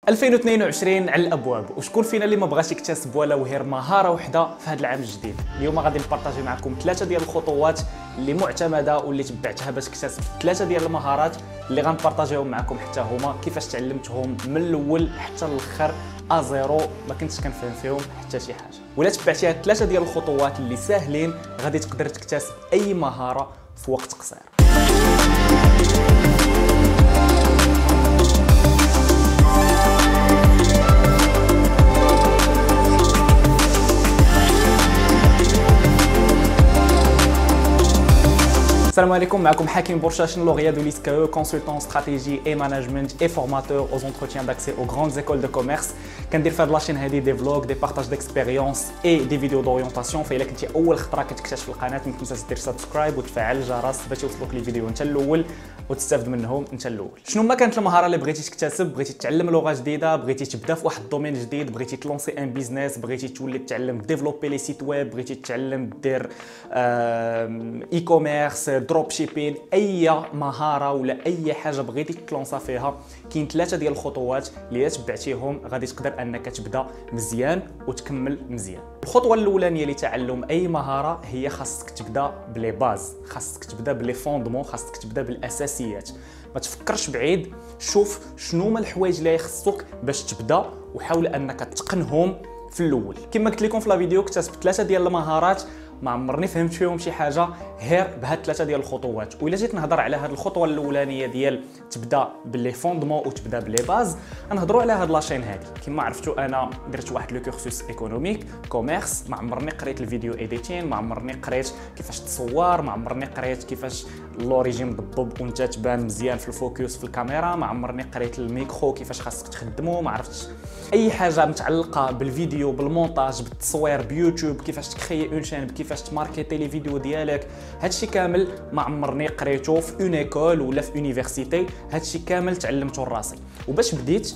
2022 على الابواب، وشكون فينا اللي ما بغاش يكتسب ولو غير مهاره وحده في هذا العام الجديد. اليوم غادي نبارطاجي معكم 3 ديال الخطوات اللي معتمده واللي تبعتها باش تكتسب 3 ديال المهارات اللي غنبارطاجيهم معكم حتى هما كيفاش تعلمتهم من الاول حتى الاخر ازيرو، ما كنتش كنفهم فيهم حتى شي حاجه. ولا تبعتي هاد 3 ديال الخطوات اللي ساهلين غادي تقدر تكتسب اي مهاره في وقت قصير. Salam alaikum, معكم حكيم بورشاش lauréat de l'ISCAE, consultant stratégie et management et formateur aux entretiens d'accès aux grandes écoles de commerce. كندير في هاد لاشين هادي دي فلوغ دي بارطاج ديكسبيريونس اي دي فيديو دوريونطاسيون. فإلا كنتي اول خطره كتكتشف القناه ما تنساش دير سبسكرايب وتفعل الجرس باش يوصلوك لي فيديو انت الاول وتستافد منهم انت الاول. شنو ما كانت المهاره اللي بغيتي تكتسب؟ بغيتي تتعلم لغه جديده، بغيتي تبدا في واحد الدومين جديد، بغيتي تلونسي ان بيزنس، بغيتي تولي تتعلم ديفلوبي لي سيت ويب، بغيتي تتعلم دير اي كوميرس، دروب شيبين، اي مهاره ولا اي حاجه بغيتي تلونسا فيها، كاين 3 ديال الخطوات اللي تبعتيهم غادي تقدر انك تبدا مزيان وتكمل مزيان. الخطوه الاولانيه لتعلم اي مهاره هي خاصك تبدا بلي باز، خاصك تبدا بلي فوندمون، خاصك تبدا بالاساسيات. ما تفكرش بعيد، شوف شنو هما الحوايج اللي يخصوك باش تبدا وحاول انك تقنهم في الاول. كما قلت لكم في لا فيديو اكتسبت 3 ديال المهارات ما عمرني فهمت فيهم شي حاجه غير بهاد 3 ديال الخطوات. وإلا جيت نهضر على هاد الخطوه الاولانيه ديال تبدا باللي فوندمون وتبدا بلي باز، غنهضروا على هاد لاشين هادي. كما عرفتوا انا درت واحد لو كورسوس ايكونوميك كوميرس، ما عمرني قريت الفيديو ايديتين، ما عمرني قريت كيفاش تصور، ما عمرني قريت كيفاش لوريجين بالضبط وانت تبان مزيان في الفوكس في الكاميرا، ما عمرني قريت الميكرو كيفاش خاصك تخدمو، ما عرفتش اي حاجه متعلقه بالفيديو بالمونتاج بالتصوير بيوتيوب، كيفاش تكريي اون شين، كيفاش تماركيتي لي فيديو ديالك. هادشي كامل ما عمرني قريته في اون ايكول ولا في يونيفرسيتي، هادشي كامل تعلمته لراسي. وباش بديت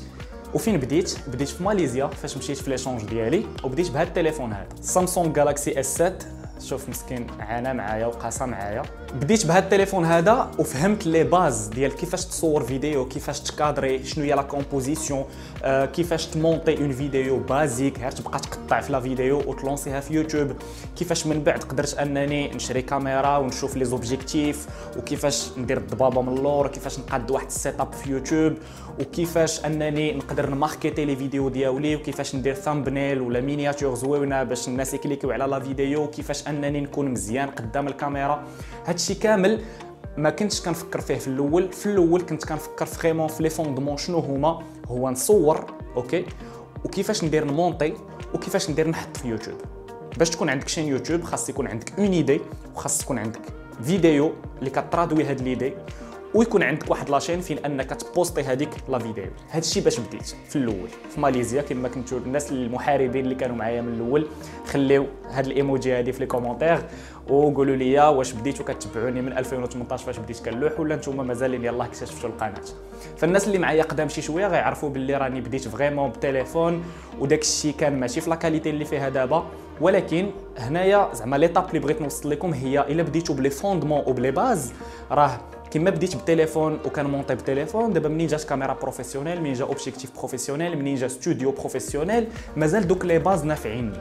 وفين بديت في ماليزيا فاش مشيت في ليشونج ديالي، وبديت بهذا التليفون هذا سامسونج جالاكسي اس 7. شوف مسكين عانى معايا وقاسى معايا. بديت بهذا التليفون هذا وفهمت لي باز ديال كيفاش تصور فيديو، كيفاش تكادري، شنو هي لا كومبوزيسيون، كيفاش تمونطي اون فيديو بازيك غير تبقى تقطع في لا فيديو وتلونسيها في يوتيوب، كيفاش من بعد قدرت انني نشري كاميرا ونشوف لي زوبجيكتيف، وكيفاش ندير الضبابه من اللور، كيفاش نقاد واحد السيت اب في يوتيوب، وكيفاش انني نقدر نماركيتي لي فيديو ديالي، وكيفاش ندير ثامبنيل ولا مينياتور زوينه باش الناس يكليكيو على لا فيديو، وكيفاش انني نكون مزيان قدام الكاميرا. هادشي كامل ما كنتش كنفكر فيه في الاول كنت كنفكر فريمون في لي فوندمون. شنو هما؟ هو نصور اوكي، وكيفاش ندير نمونطي، وكيفاش ندير نحط في يوتيوب. باش تكون عندك شين يوتيوب خاص يكون عندك اون ايدي، وخاص يكون عندك فيديو اللي كترادوي هاد ليدي، ويكون عندك واحد لاشين فين انك تبوستي هذيك لا فيديو. هادشي باش بديت في الاول في ماليزيا. كما كنتو الناس المحاربين اللي كانوا معايا من الاول خليو هاد الايموجي هادي في لي كومونتير وقولوا لي واش بديتو كتبعوني من 2018 فاش بديت كنلوح، ولا نتوما مازال يلاه اكتشفتوا القناه. فالناس اللي معايا قدام شي شويه غيعرفوا باللي راني بديت فريمون بتليفون، وداك الشيء كان ماشي في لا كاليتي اللي فيها دابا. ولكن هنايا زعما ليطاب اللي بغيت نوصل لكم هي الا بديتو بلي فوندمون وبلي باز، راه كما بديت بالتليفون وكان مونطي بالتليفون، دابا منين جات كاميرا بروفيسيونيل، منين جا اوبجيكتيف بروفيسيونيل، منين جا ستوديو بروفيسيونيل، مازال دوك لي باز نافعيني.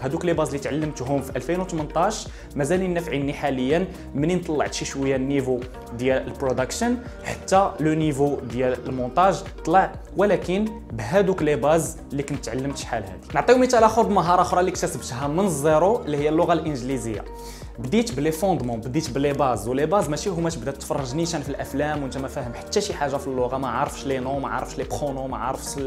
هادوك لي باز اللي تعلمتهم في 2018 مازالين نافعيني حاليا. منين طلعت شي شويه النيفو ديال البرودكشن حتى لو نيفو ديال المونتاج طلع، ولكن بهادوك لي باز اللي كنت تعلمت شحال هادي. نعطيو مثال اخر بمهاره اخرى اللي اكتسبتها من الزيرو اللي هي اللغه الانجليزيه. بديت بلي فوندمون، بديت بلي باز، ولي باز ماشي هما تبدا تفرج نيشان في الافلام وانت ما فاهم حتى شي حاجه في اللغه، ما عارفش لي نو، ما عارفش لي برونون، ما عارفش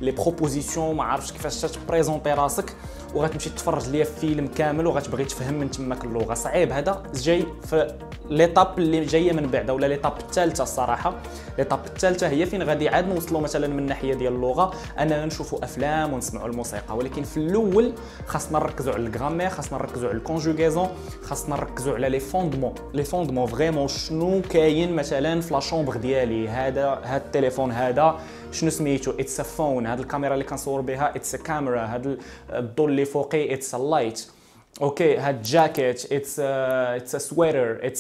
لي بروبوزيسيون، ما عارفش كيفاش تبريزونطي راسك، وغتمشي تفرج ليا في فيلم كامل وغتبغي تفهم من تماك اللغه. صعيب. هذا جاي في ليطاب اللي جايه من بعد، ولا ليطاب الثالثه. الصراحه ليطاب الثالثه هي فين غادي عاد نوصلوا مثلا من الناحيه ديال اللغه اننا نشوفوا افلام ونسمعوا الموسيقى. ولكن في الاول خاصنا نركزوا على الغرامير، خاصنا نركزوا على الكونجوغيزون، خاصنا نركزوا على لي فوندمون فريمون. شنو كاين مثلا في لا شومبر ديالي؟ هذا التليفون هذا شنو سميتو؟ اتس ا فون. هاد الكاميرا اللي كنصور بها اتس ا كاميرا. هاد الضو اللي فوقي اتس ا لايت. اوكي هاد جاكيت اتس سويتر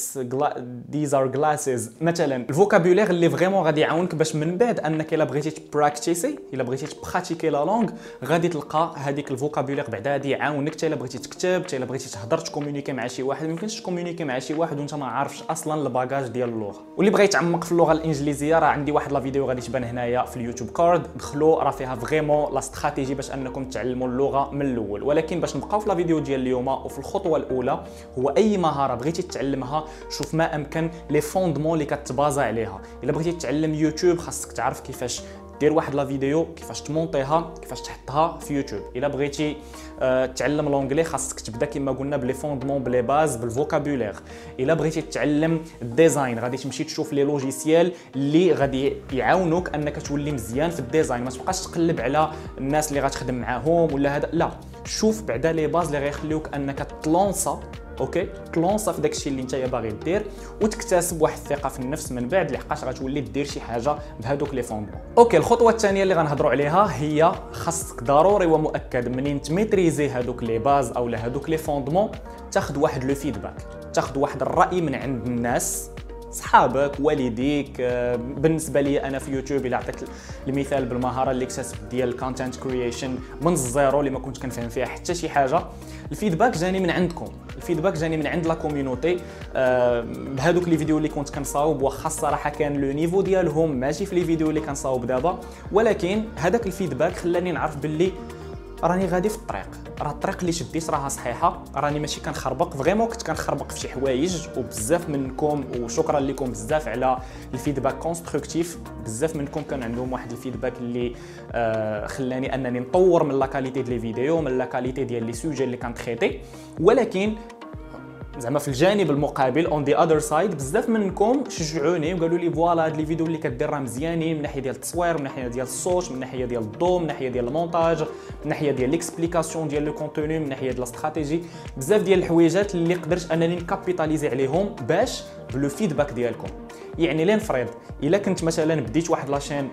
these are glasses. مثلا الفوكابولير اللي فريمون غادي يعاونك باش من بعد انك الا بغيتي تبراكتيسي، الا بغيتي تبراتيكي لا لونغ، غادي تلقى هذيك الفوكابولير بعدا غادي يعاونك حتى الا بغيتي تكتب، حتى الا بغيتي تهضر تكومونيكي مع شي واحد. ما يمكنش تكومونيكي مع شي واحد وانت ما عارفش اصلا الباجاج ديال اللغه. واللي بغى يتعمق في اللغه الانجليزيه راه عندي واحد لا فيديو غادي تبان هنايا في اليوتيوب كارد، دخلوا راه فيها فريمون لا استراتيجي باش انكم تعلموا اللغه من الاول. ولكن باش نبقاو في لا فيديو ديال اليوم وفي الخطوه الاولى، هو اي مهاره بغيتي تتعلمها شوف ما امكن لي فوندمون اللي كتبازا عليها. الا بغيتي تتعلم يوتيوب خاصك تعرف كيفاش دير واحد لا فيديو، كيفاش تمونطيها، كيفاش تحطها في يوتيوب. الا بغيتي تعلم لونجلي خاصك تبدا كما قلنا بلي فوندمون بلي باز بالفوكابولير. الا بغيتي تتعلم الديزاين غادي تمشي تشوف لي لوجيسيال اللي غادي يعاونوك انك تولي مزيان في الديزاين. ما تبقاش تقلب على الناس اللي غتخدم معاهم ولا هذا، لا، شوف بعدا لي باز اللي غيخليوك انك تلونسا، اوكي، تلونسا في داكشي اللي نتايا باغي دير وتكتسب واحد الثقه في النفس من بعد، لحقاش غتولي دير شي حاجه بهذوك لي فوندمون. اوكي الخطوه الثانيه اللي غنهضروا عليها هي خاصك ضروري ومؤكد منين تميتريزي هذوك لي باز او هذوك لي فوندمون تاخذ واحد لو فيدباك، تاخذ واحد الراي من عند الناس، صحابك، والديك. بالنسبه لي انا في يوتيوب الى عطيت المثال بالمهاره اللي اكتسبت ديال الكونتنت كرييشن من الزيرو اللي ما كنت كنفهم فيها حتى شي حاجه، الفيدباك جاني من عندكم، الفيدباك جاني من عند لا كوميونيتي. بهذوك لي فيديو اللي كنت كنصاوب، واخا الصراحه كان لو نيفو ديالهم ماشي في لي فيديو اللي كنصاوب دابا، ولكن هذاك الفيدباك خلاني نعرف باللي راني غادي في الطريق، راه الطريق اللي شديت راها صحيحه، راني ماشي كنخربق. فريمون كنت كنخربق في شي حوايج، وبزاف منكم وشكرا لكم بزاف على الفيدباك كونستركتيف. بزاف منكم كان عندهم واحد الفيدباك اللي خلاني انني نطور من لا كاليتي ديال لي فيديو، من لا كاليتي ديال لي سوجي اللي كنتريتي. ولكن زعما في الجانب المقابل اون ذا اذر سايد بزاف منكم شجعوني وقالوا لي فوالا هاد لي فيديو اللي كدير راه مزيانين من ناحيه ديال التصوير، من ناحيه ديال الصوت، من ناحيه ديال الضوء، من ناحيه ديال المونتاج، من ناحيه ديال ليكسبليكاسيون ديال لو كونتوني، من ناحيه ديال الاستراتيجي. بزاف ديال الحويجات اللي قدرت انني نكابيتاليزي عليهم باش بلو فيدباك ديالكم. يعني لنفرض الا كنت مثلا بديت واحد لاشين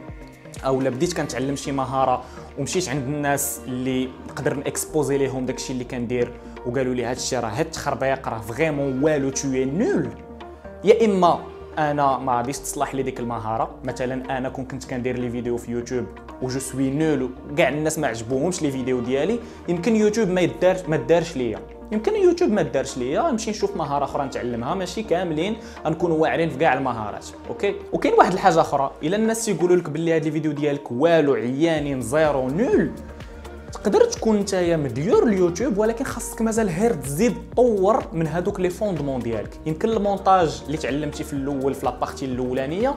او لا بديت كنتعلم شي مهاره ومشيت عند الناس اللي نقدر نكسبوزي ليهم داكشي اللي كندير وقالوا لي هادشي راه هاد التخربيق راه فريمون والو توي نول، يا اما انا ما غاديش تصلح لي ديك المهاره. مثلا انا كنت كندير لي فيديو في يوتيوب و جو سوي نول وكاع الناس ما عجبوهمش لي فيديو ديالي، يمكن يوتيوب ما دارش ليا، يمكن يوتيوب ما دارش ليا، نمشي نشوف مهاره اخرى نتعلمها. ماشي كاملين غنكونوا واعرين في كاع المهارات، اوكي. وكاين واحد الحاجه اخرى، الا الناس يقولوا لك باللي هاد الفيديو ديالك والو عيانين زيرو نول، تقدر تكون نتايا مديور اليوتيوب، ولكن خاصك مازال غير تزيد تطور من هذوك لي فوندمون ديالك. يمكن المونتاج اللي تعلمتي في الاول في لابارتي الاولانيه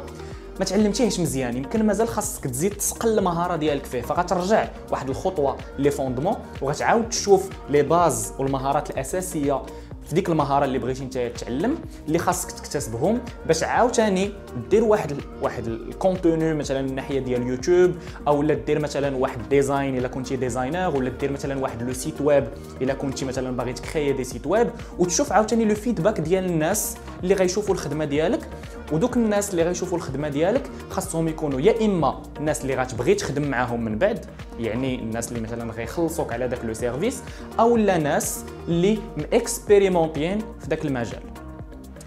ما تعلمتيهش مزيان، يمكن مازال خاصك تزيد تسقل المهاره ديالك فيه، فغترجع واحد الخطوه لي فوندمون وغتعاود تشوف لي باز والمهارات الاساسيه في ديك المهاره اللي بغيتي نتايا تتعلم اللي خاصك تكتسبهم باش عاوتاني دير واحد الكونتوني مثلا من ناحيه ديال يوتيوب، او لا دير مثلا واحد ديزاين الا كنتي ديزاينر، ولا دير مثلا واحد لو سيت ويب الا كنتي مثلا باغي تكريي دي سيت ويب، وتشوف عاوتاني لو فيدباك ديال الناس اللي غيشوفوا الخدمه ديالك. ودوك الناس اللي غيشوفوا الخدمه ديالك خاصهم يكونوا يا اما الناس اللي غتبغي تخدم معاهم من بعد، يعني الناس اللي مثلا غيخلصوك على داك لو سيرفيس، او لا ناس اللي ماكسبيريمونطيين في داك المجال.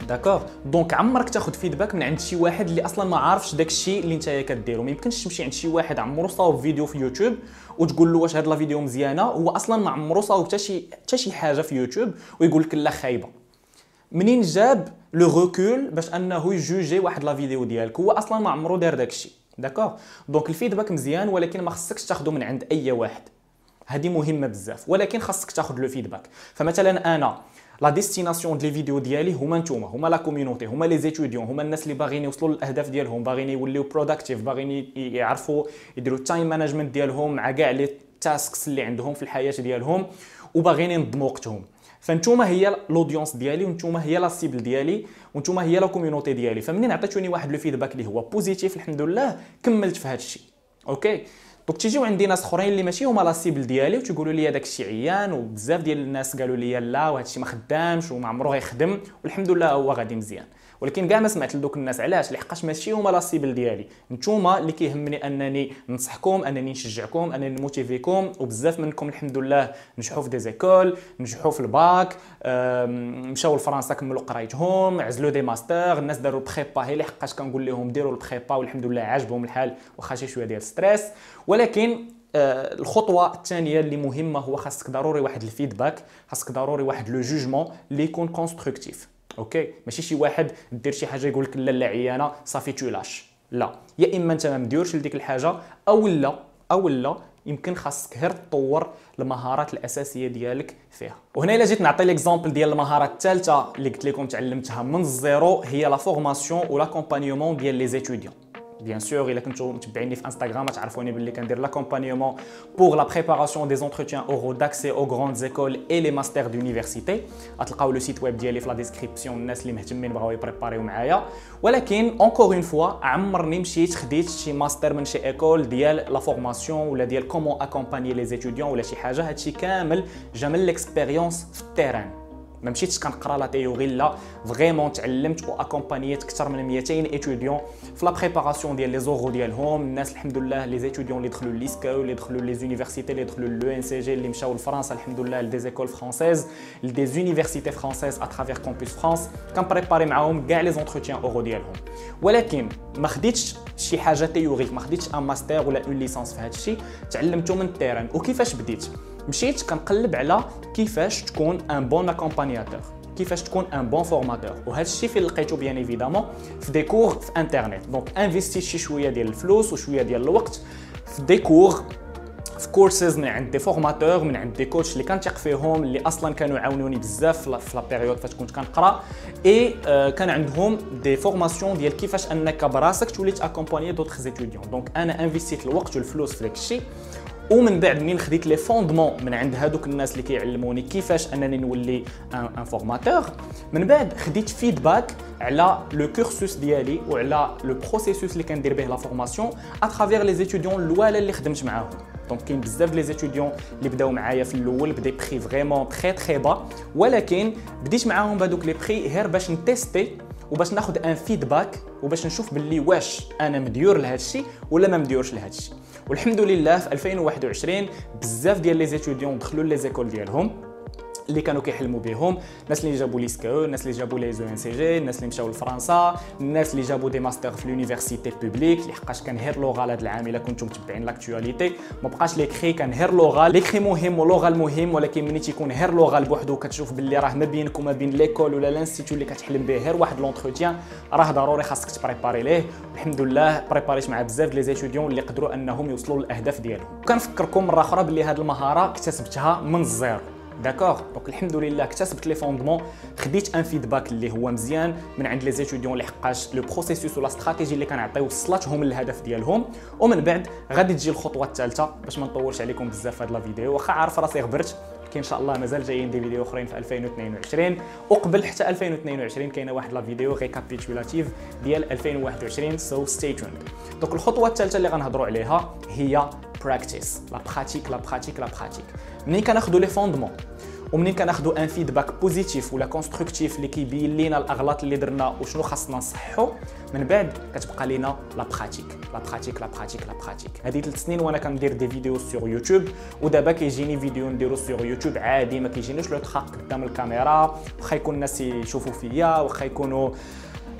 داكوغ، دونك عمرك تاخذ فيدباك من عند شي واحد اللي اصلا ما عارفش داك الشيء اللي نتايا كديرو. ما يمكنش تمشي عند شي واحد عمرو صاوب فيديو في يوتيوب وتقول له واش هاد لا فيديو مزيانه، هو اصلا ما عمرو صاوب حتى شي حاجه في يوتيوب ويقول لك لا خايبه. منين جاب لو ريكول باش انه يجوجي واحد لا فيديو ديالك؟ هو اصلا ما عمرو دار داك الشيء. داكوغ، دونك الفيدباك مزيان، ولكن ما خصكش تاخذه من عند اي واحد، هذه مهمه بزاف، ولكن خاصك تاخذ لو فيدباك. فمثلا انا لا ديستيناسيون ديال لي فيديو ديالي هما نتوما، هما لا كوميونيتي، هما لي زيتوديون، هما الناس اللي باغيين يوصلوا للاهداف ديالهم، باغيين يوليو بروداكتيف، باغيين يعرفوا يديروا التايم مانجمنت ديالهم مع كاع لي تاسكس اللي عندهم في الحياه ديالهم، وباغيين ينظموا وقتهم. فانتوما هي الاودينس ديالي، وانتوما هي لا سيبل ديالي، وانتوما هي لا كوميونيتي ديالي. فمنين عطيتوني واحد لو فيدباك اللي هو بوزيتيف، الحمد لله كملت في هذا الشيء، اوكي. دونك تيجيو عندي ناس اخرين اللي ماشي هما لا سيبل ديالي وتيقولوا لي هذاك الشيء عيان، وبزاف ديال الناس قالوا لي لا وهذا الشيء ما خدامش وما عمره غيخدم، والحمد لله هو غادي مزيان. ولكن كاع ما سمعت لدوك الناس. علاش؟ لحقاش ماشي هما لا سيبل ديالي. نتوما اللي كيهمني انني ننصحكم، انني نشجعكم، انني نموتيفيكم. وبزاف منكم الحمد لله نجحوا في دي زيكول، نجحوا في الباك، مشاو لفرنسا كملوا قرايتهم، عزلوا دي ماستر. الناس داروا البريبا هي لحقاش كنقول لهم ديروا البريبا والحمد لله عاجبهم الحال واخا شي شويه ديال ستريس. ولكن الخطوه الثانيه اللي مهمه هو خاصك ضروري واحد الفيدباك، خاصك ضروري واحد لو جوجمون اللي يكون كونستركتيف. اوكي، ماشي شي واحد دير شي حاجه يقول لك لا لا عيانه صافي تو لاش. لا، يا اما انت ما مديرش لديك الحاجه او لا يمكن خاصك غير تطور المهارات الاساسيه ديالك فيها. وهنا الا جيت نعطي ليكزامبل ديال المهاره الثالثه اللي قلت لكم تعلمتها من الزيرو، هي لا فورماسيون و لاكومبانيومون ديال لي زيتوديون. Bien sûr, الا كنتو متبعيني في انستغرام تعرفوني باللي كندير l'accompagnement pour la préparation des entretiens oraux d'accès aux grandes écoles et les masters d'université. غتلقاو لو سيت ويب ديالي في لا ديسكريبسيون الناس اللي مهتمين بغاو يبريباريو معايا. ولكن اونكور اون فوا عمرني مشيت خديت شي ماستر من شي ايكول ديال لا فورماسيون ولا ديال كومون اكومباني لي زيتوديون ولا شي حاجه. هادشي كامل جا من ليكسبيريونس في التيران. ما مشيتش كنقرا لا تيوري، لا فريمون تعلمت واكومبانيت اكثر من 200 ايتوديون في لا بريباراسيون ديال لي زورو ديالهم. الناس الحمد لله لي ايتوديون اللي دخلوا ليسكاو، اللي دخلوا لي زونيفرسيتي، اللي دخلوا لو ان سي جي، اللي مشاو لفرنسا الحمد لله لدي زيكول فرانسيز، لدي زونيفرسيتي فرانسيز اترافير كامبوس فرانس، كنبريباري معاهم كاع لي زونتروتيان اورو ديالهم. ولكن ما خديتش شي حاجه تيوريك، ما خديتش ان ماستر ولا اون ليسانس في هذا الشيء، تعلمته من التيران. وكيفاش بديت؟ مشيت كنقلب على كيفاش تكون ان بون اكومبانياتور، كيفاش تكون ان بون فورماتور. وهذا الشيء فين لقيته بيان ايفيدامون في دي كور في انترنت. دونك انفيستيت شي شويه ديال الفلوس وشويه ديال الوقت في دي كور، في كورسز من عند دي فورماتور، من عند دي كوتش اللي كنثق فيهم، اللي اصلا كانوا عاونوني بزاف في لا بيريود فاش كنت كنقرا. اي كان عندهم دي فورماسيون ديال كيفاش انك براسك تولي تاكومباني دوطخ زيتوديون. دونك انا انفيستيت الوقت والفلوس في داك الشيء. ومن بعد منين خديت لي فوندمون من عند هادوك الناس اللي كيعلموني كيفاش انني نولي ان فورماتور، من بعد خديت فيدباك على لو كورسوس ديالي وعلى لو بروسيسوس اللي كندير به لا فورماسيون اترافير لي زيتوديون الاولى اللي خدمت معاهم. دونك كاين بزاف لي زيتوديون اللي بداو معايا في الاول بدي بري فريمون تري با، ولكن بديت معاهم بهذوك لي بري غير باش نتيستي وباش ناخذ ان فيدباك وباش نشوف باللي واش انا مديور لهذا الشيء ولا ما مديورش لهذا الشيء. والحمد لله في 2021 بزاف ديال لي زيتوديون دخلوا لي زيكول ديالهم اللي كانوا كيحلموا بهم، الناس اللي جابوا ليسكاو، الناس اللي جابوا لي زو ان سي جي، الناس اللي مشاو لفرنسا، الناس اللي جابوا دي ماستر في لونيفرسيتي بوبليك. لحقاش كان غير لوغال هذا العام الا كنتم متبعين لاكtualité، ما بقاش ليكري، كان غير لوغال. ليكري مهم ولوغال مهم، ولكن ملي تيكون غير لوغال بوحدو كتشوف باللي راه ما بينك وما بين ليكول ولا لانستيتو اللي كتحلم به غير واحد لونتروتيان، راه ضروري خاصك تبريباري ليه. الحمد لله بريباريت مع بزاف لي زيتوديون اللي قدروا انهم يوصلوا للاهداف ديالهم. كنفكركم مره اخرى باللي هذه المهاره اكتسبتها من الزيرو. داكوغ، دونك الحمد لله اكتسبت لي فوندمون، خديت ان فيدباك اللي هو مزيان من عند لي زيتوديون لحقاش لو بروسيسوس ولا استراتيجي اللي كنعطيو وصلتهم للهدف ديالهم. ومن بعد غادي تجي الخطوه الثالثه باش ما نطولش عليكم بزاف في هذا الفيديو، واخا عارف راسي غبرت، كاين ان شاء الله مازال جايين دي فيديو اخرين في 2022 وقبل حتى 2022 كاينه واحد لا فيديو ريكابيتولاتيف ديال 2021، سو ستي توند. دونك الخطوه الثالثه اللي غنهضروا عليها هي براكتيس، لا براتيك لا براتيك لا براتيك. منين كناخذوا لي فوندمون ومنين كناخذوا ان فيدباك بوزيتيف ولا كونستركتيف اللي كيبين لينا الاغلاط اللي درنا وشنو خاصنا نصححوا، من بعد كتبقى لينا لا براتيك لا براتيك لا براتيك لا براتيك. هذه 3 سنين وانا كندير دي فيديو سور يوتيوب، ودابا كيجيني فيديو نديرو سور يوتيوب عادي، ما كيجينيش لو تخاق قدام الكاميرا، واخا يكون الناس يشوفوا فيا، واخا يكونوا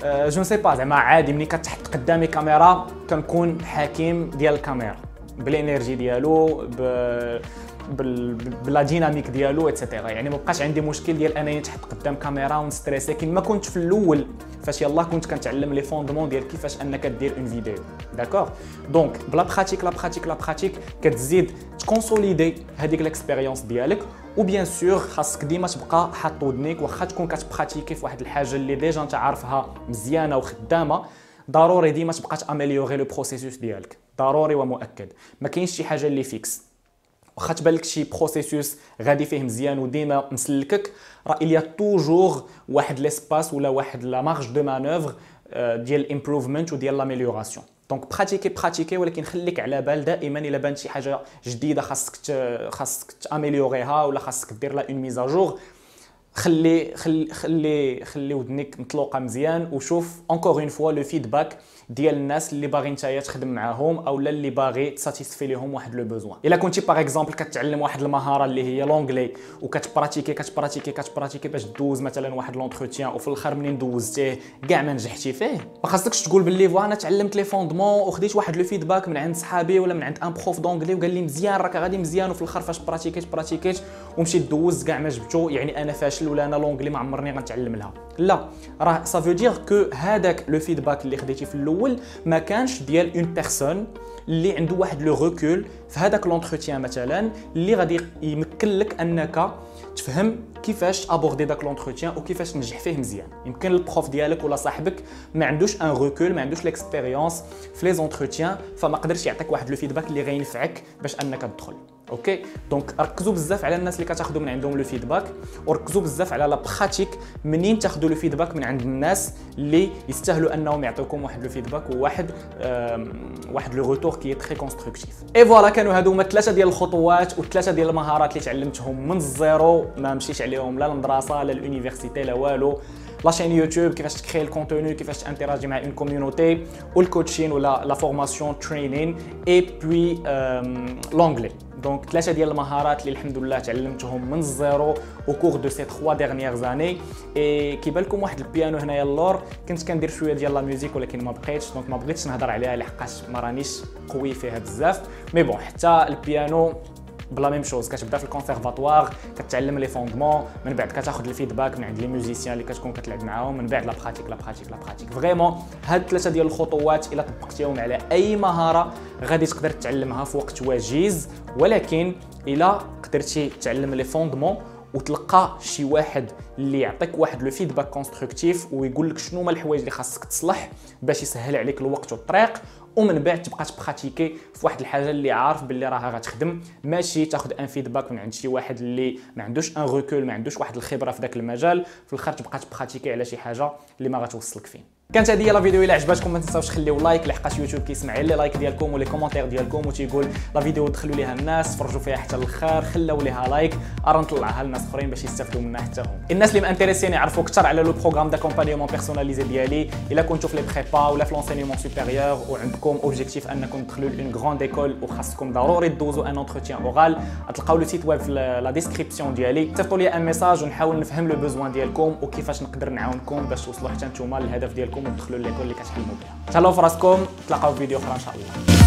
جو نسي با زعما عادي. ملي كتحط قدامي كاميرا كنكون حكيم ديال الكاميرا بالانرجي ديالو بلا ديناميك ديالو اتسيتيرا. يعني ما بقاش عندي مشكل ديال انني نتحط قدام كاميرا ونستريسي كيما كنت في الاول فاش يلاه كنت كنتعلم لي فوندمون ديال كيفاش انك دير اون فيديو. داكوغ، دونك بلا براتيك لا براتيك لا براتيك كتزيد تكونسوليدي هذيك ليكسبيريونس ديالك. وبيان سور خاصك ديما تبقى حاط ودنيك، واخا تكون كتبراتيكي في واحد الحاجه اللي ديجا انت عارفها مزيانه وخدامه، ضروري ديما تبقى تاميليوري لو بروسيسوس ديالك، ضروري ومؤكد. ما كاينش شي حاجه اللي فيكس، واخا تبان لك شي بروسيسوس غادي فيه مزيان وديما مسلكك، راه il y a toujours واحد ليسباس ولا واحد لا مارج دو مانوفر ديال الامبروفمنت وديال لاميليوراسيون. دونك براتيكي ولكن خليك على بال دائما الا بانت شي حاجه جديده خاصك تاميليوريها ولا خاصك دير لا اون ميزاجور، خلي ودنك مطلوقه مزيان وشوف اونكور اون فوا لو فيدباك ديال الناس اللي باغي نتايا تخدم معاهم او اللي باغي تساتيسفي ليهم واحد لو بوزوان. الا كنتي باغ اكزومبل كتعلم واحد المهاره اللي هي لونغلي وكتبراتيكي باش دوز مثلا واحد لونتروتيان وفي الاخر منين دوزتيه كاع ما نجحتي فيه، ما خاصكش تقول باللي فوا انا تعلمت لي فوندمون وخديت واحد لو فيدباك من عند صحابي ولا من عند ان بروف دونغلي وقال لي مزيان راك غادي مزيان، وفي الاخر فاش براتيكيت ومشيت دوزت كاع ما جبتو يعني انا فاشل ولا انا لونغلي ما عمرني غنتعلم لها. لا، راه سافو دير كو هذاك لو فيدباك اللي خديتي في الاول ما كانش ديال اون بيرسون اللي عنده واحد لو ريكول في هذاك لونتروتيان مثلا اللي غادي يمكن لك انك تفهم كيفاش ابوردي داك لونتروتيان وكيفاش تنجح فيه مزيان. يمكن البروف ديالك ولا صاحبك ما عندوش ان ريكول، ما عندوش ليكسبيريونس في لي زونتروتيان، فما قدرش يعطيك واحد لو فيدباك اللي غينفعك باش انك تدخل. اوكي، دونك ركزوا بزاف على الناس اللي كتاخذوا من عندهم لو فيدباك، وركزوا بزاف على لا براتيك منين تاخذوا لو فيدباك من عند الناس اللي يستاهلوا انهم يعطيوكم واحد لو فيدباك وواحد لو روتور كي تري كونستركتيف. اي فوالا، كانوا هادو هما 3 ديال الخطوات و3 ديال المهارات اللي تعلمتهم من الزيرو، ما مشيتش عليهم لا المدرسه لا اليونيفرسيتي لا والو. لاشين يوتيوب، كيفاش تكري الكونتوني، كيفاش تانتيراجي مع اون كوميونيتي، والكوتشين ولا لا فورماسيون ترينين، اي بوي لونغلي. دونك 3 ديال المهارات اللي الحمد لله تعلمتهم من الزيرو او كور دو سي 3 ديرنيير زاني. اي كيبان لكم واحد البيانو هنايا اللور، كنت كندير شويه ديال لا ميوزيك ولكن ما بقيتش، دونك ما بغيتش نهضر عليها لحقاش ما رانيش قوي فيها بزاف. مي بون، حتى البيانو بلا ميم شوز، كتبدا في الكونسيرفاتوار كتعلم لي فوندمون، من بعد كتاخذ الفيدباك من عند لي ميوزيسيان اللي كتكون كتلعب معاهم، من بعد لا براتيك. فريمون هاد 3 ديال الخطوات الا طبقتيهم على اي مهاره غادي تقدر تعلمها في وقت وجيز. ولكن الا قدرتي تعلم لي فوندمون وتلقى شي واحد اللي يعطيك واحد لو فيدباك كونستركتيف ويقول لك شنو هما الحوايج اللي خاصك تصلح باش يسهل عليك الوقت والطريق، ومن بعد تبقى تبراتيكي في واحد الحاجه اللي عارف باللي راها غتخدم، ماشي تاخذ ان فيدباك من عند شي واحد اللي ما عندوش ان ريكول، ما عندوش واحد الخبره في داك المجال، في الاخر تبقى تبراتيكي على شي حاجه اللي ما غتوصلك فين. كانت هذه هي لا فيديو. الا عجبتكم ما تنساوش تخليو لايك لحقاش يوتيوب كيسمع لي لايك ديالكم ولي كومونتير ديالكم وتيقول لا فيديو دخلوا ليها الناس، فرجوا فيها حتى الاخر، خلوا ليها لايك، ارا نطلعها للناس اخرين باش يستافدوا منها حتى هم. الناس اللي مانتريسين يعرفوا اكثر على لو بروغرام داكومبانيومون بيرسوناليزي ديالي، الا كنتو في لي بريبا ولا في لونسينيمون سوبيريور وعندكم اوبجيكتيف انكم تدخلوا لون غراند ايكول وخاصكم ضروري دوزوا ان انتروتيان اورال، تلقاو لو سيت ويب في لا ديسكريبسيون ديالي، صيفطوا لي ان ميساج ونحاول نفهم لو بوزوان ديالكم وكيفاش نقدر نعاونكم باش توصلوا حتى نتوما للهدف ديالكم وتدخلوا ليكول اللي كتحلموا بها. تهلاو في راسكم، تلاقاو في فيديو اخرى ان شاء الله.